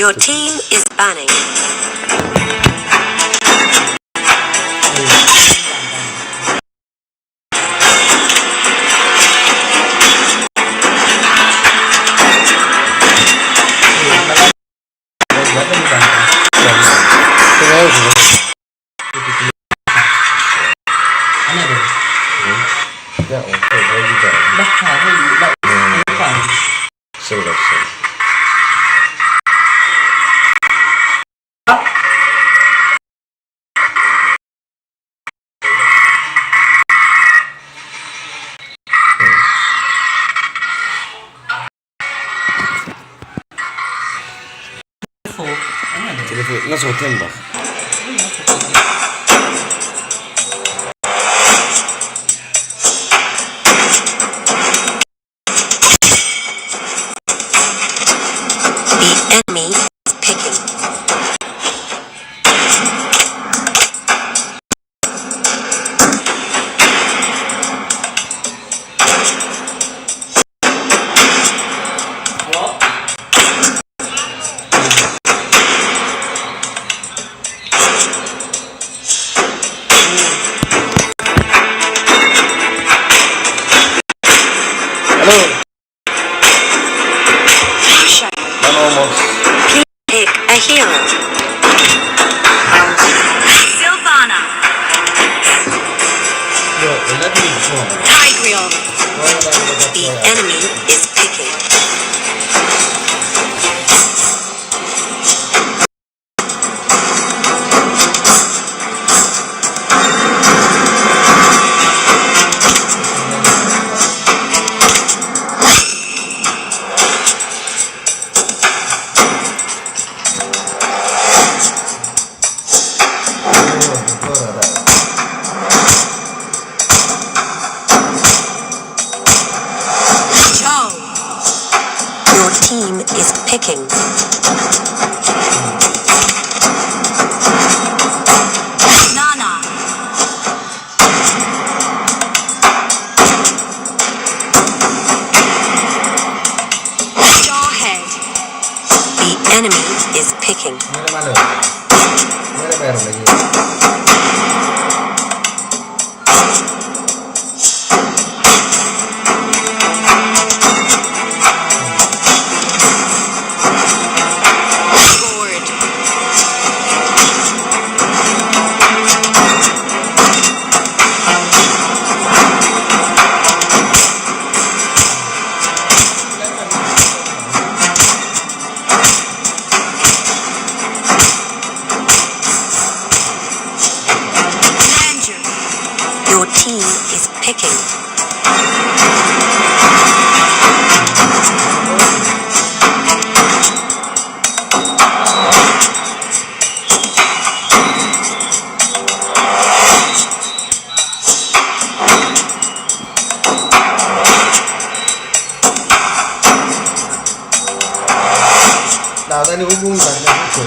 Your team is banning. Nasıl otel bak. The enemy is picking. Pick a hero. Sylvana. Tigreal. The enemy is picking. Your team is picking. Nana. Jawhead. The enemy is picking. Your team is picking. Đào ra những vùng cảnh này không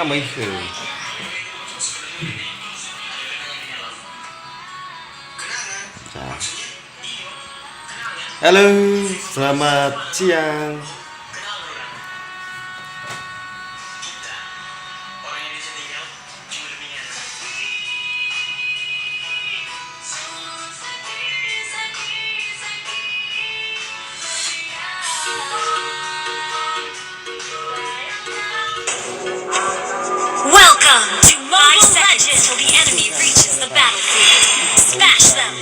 mấy khử. Halo, selamat siang. Welcome to 5 seconds till the enemy reaches the battlefield. Smash them.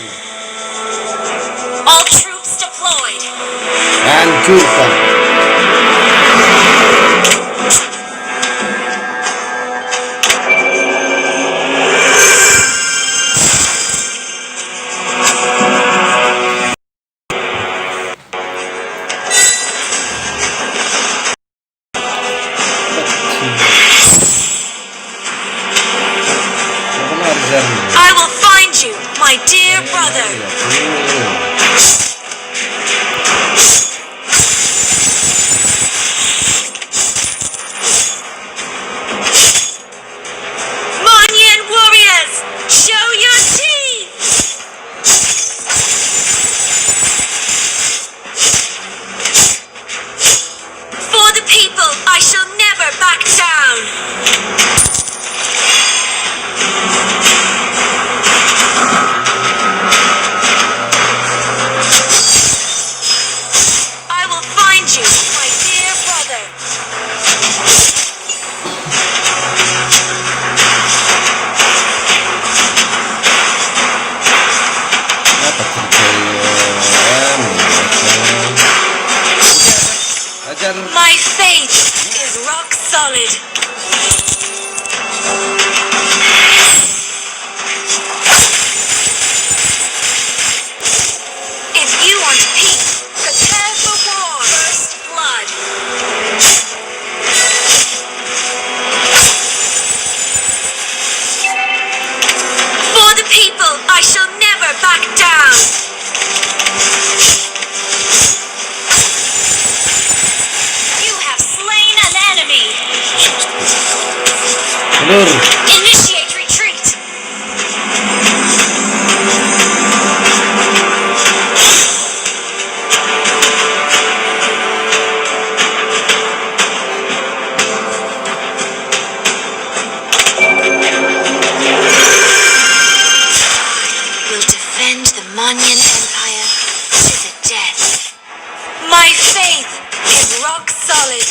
All troops deployed. Hancurkan. I will find you, my dear brother. Monyan warriors, show your teeth! For the people, I shall never back down. I will find you, my dear brother. Apa percayaan? Ajar. My faith is rock solid. If you want peace, prepare for war. First blood. For the people, I shall never back down. You have slain an enemy. Mundur. Initiate retreat. Will defend the Monyan Empire to the death. My faith is rock solid.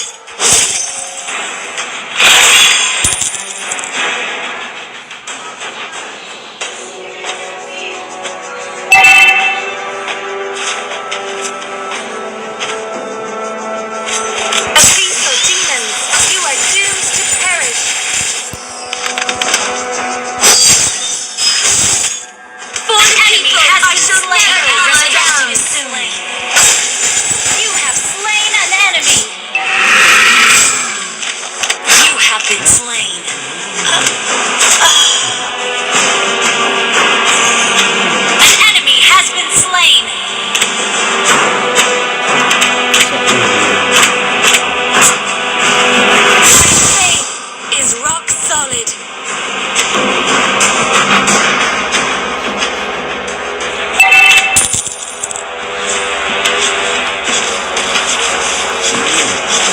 Abyssal demons, you are doomed to perish. For the people, I shall never back down. You have slain an enemy. You have been slain.